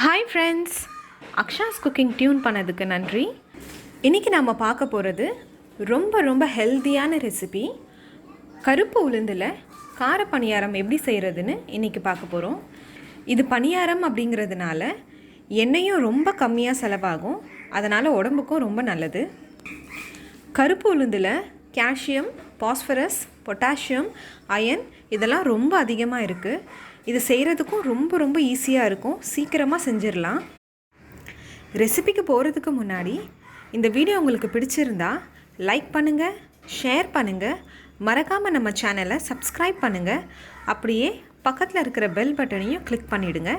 Hi friends, AKSHAAS cooking tune பண்ணதுக்கு நன்றி. இன்னைக்கு நாம பார்க்க போறது ரொம்ப ஹெல்தியான ரெசிபி. கருப்பு உளுந்துல கார பணியாரம் எப்படி செய்யறதுன்னு இன்னைக்கு பார்க்க போறோம். இது பணியாரம் அப்படிங்கிறதுனால எண்ணெயும் ரொம்ப கம்மியா செலவாகும். அதனால உடம்புக்கும் ரொம்ப நல்லது. கருப்பு உளுந்துல கால்சியம், பாஸ்பரஸ், பொட்டாசியம், அயன் இதெல்லாம் ரொம்ப அதிகமா இருக்கு. இது செய்கிறதுக்கும் ரொம்ப ஈஸியாக இருக்கும். சீக்கிரமாக செஞ்சிடலாம். ரெசிபிக்கு போகிறதுக்கு முன்னாடி இந்த வீடியோ உங்களுக்கு பிடிச்சிருந்தா லைக் பண்ணுங்கள், ஷேர் பண்ணுங்கள், மறக்காமல் நம்ம சேனலை சப்ஸ்கிரைப் பண்ணுங்கள். அப்படியே பக்கத்தில் இருக்கிற பெல் பட்டனையும் கிளிக் பண்ணிவிடுங்க.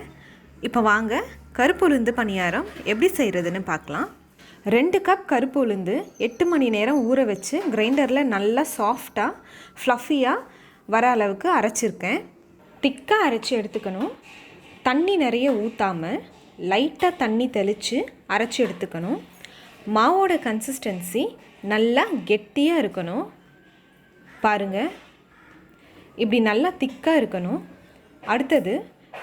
இப்போ வாங்க கருப்பு உளுந்து பணியாரம் எப்படி செய்கிறதுன்னு பார்க்கலாம். 2 கப் கருப்பு உளுந்து 8 மணி நேரம் ஊற வச்சு கிரைண்டரில் நல்லா சாஃப்டாக ஃப்ளஃபியாக வர அளவுக்கு அரைச்சிருக்கேன். திக்காக அரைச்சி எடுத்துக்கணும். தண்ணி நிறைய ஊற்றாமல் லைட்டாக தண்ணி தெளித்து அரைச்சி எடுத்துக்கணும். மாவோட கன்சிஸ்டன்சி நல்லா கெட்டியாக இருக்கணும். பாருங்கள், இப்படி நல்லா திக்காக இருக்கணும். அடுத்தது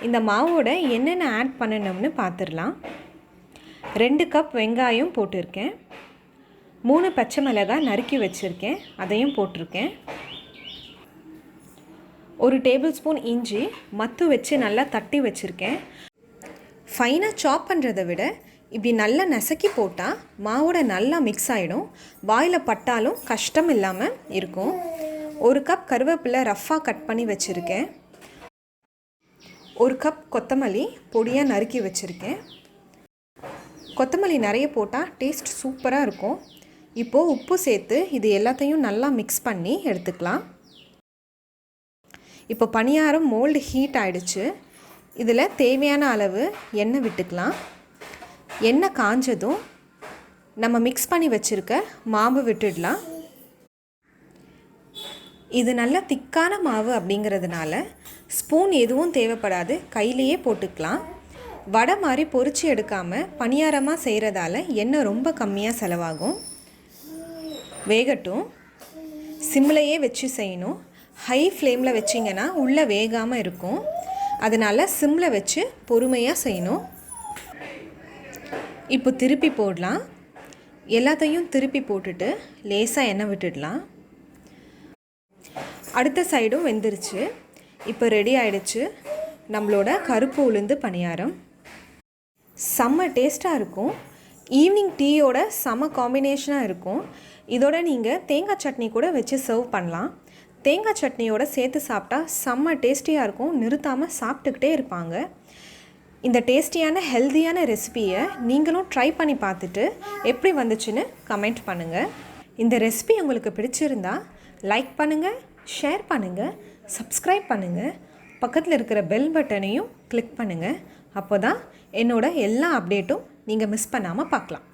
இந்த மாவோட என்னென்ன ஆட் பண்ணணும்னு பார்த்துடலாம். 2 கப் வெங்காயம் போட்டிருக்கேன். 3 பச்சை மிளகாய் நறுக்கி வச்சுருக்கேன், அதையும் போட்டிருக்கேன். 1 டேபிள் ஸ்பூன் இஞ்சி மத்து வச்சு நல்லா தட்டி வச்சுருக்கேன். ஃபைனாக சாப் பண்ணுறதை விட இப்படி நல்லா நசுக்கி போட்டால் மாவோட நல்லா மிக்ஸ் ஆகிடும். வாயில் பட்டாலும் கஷ்டம் இல்லாமல் இருக்கும். 1 கப் கருவேப்பிலை ரஃப்பாக கட் பண்ணி வச்சுருக்கேன். 1 கப் கொத்தமல்லி பொடியாக நறுக்கி வச்சுருக்கேன். கொத்தமல்லி நிறைய போட்டால் டேஸ்ட் சூப்பராக இருக்கும். இப்போது உப்பு சேர்த்து இது எல்லாத்தையும் நல்லா மிக்ஸ் பண்ணி எடுத்துக்கலாம். இப்போ பணியாரம் மோல்டு ஹீட் ஆகிடுச்சு. இதில் தேவையான அளவு எண்ணெய் விட்டுக்கலாம். எண்ணெய் காஞ்சதும் நம்ம மிக்ஸ் பண்ணி வச்சுருக்க மாவு விட்டுடலாம். இது நல்ல திக்கான மாவு அப்படிங்கிறதுனால ஸ்பூன் எதுவும் தேவைப்படாது, கையிலையே போட்டுக்கலாம். வடை மாதிரி பொரிச்சு எடுக்காமல் பணியாரமாக செய்கிறதால எண்ணெய் ரொம்ப கம்மியாக செலவாகும். வேகட்டும். சிம்லையே வச்சு செய்யணும். ஹை ஃப்ளேமில் வச்சிங்கன்னா உள்ளே வேகாமல் இருக்கும். அதனால் சிம்மில் வச்சு பொறுமையாக செய்யணும். இப்போ திருப்பி போடலாம். எல்லாத்தையும் திருப்பி போட்டுட்டு லேசாக எண்ணெய் விட்டுடலாம். அடுத்த சைடும் வெந்துருச்சு. இப்போ ரெடி ஆகிடுச்சு நம்மளோட கருப்பு உளுந்து பணியாரம். செம்ம டேஸ்ட்டாக இருக்கும். ஈவினிங் டீயோட செம்ம காம்பினேஷனாக இருக்கும். இதோட நீங்கள் தேங்காய் சட்னி கூட வச்சு சர்வ் பண்ணலாம். தேங்காய் சட்னியோடு சேர்த்து சாப்பிட்டா செம்ம டேஸ்டியாக இருக்கும். நிறுத்தாமல் சாப்பிட்டுக்கிட்டே இருப்பாங்க. இந்த டேஸ்டியான ஹெல்தியான ரெசிபியை நீங்களும் ட்ரை பண்ணி பார்த்துட்டு எப்படி வந்துச்சுன்னு கமெண்ட் பண்ணுங்கள். இந்த ரெசிபி உங்களுக்கு பிடிச்சிருந்தா லைக் பண்ணுங்கள், ஷேர் பண்ணுங்கள், சப்ஸ்கிரைப் பண்ணுங்கள். பக்கத்தில் இருக்கிற பெல் பட்டனையும் கிளிக் பண்ணுங்கள். அப்போ தான் என்னோட எல்லா அப்டேட்டும் நீங்கள் மிஸ் பண்ணாமல் பார்க்கலாம்.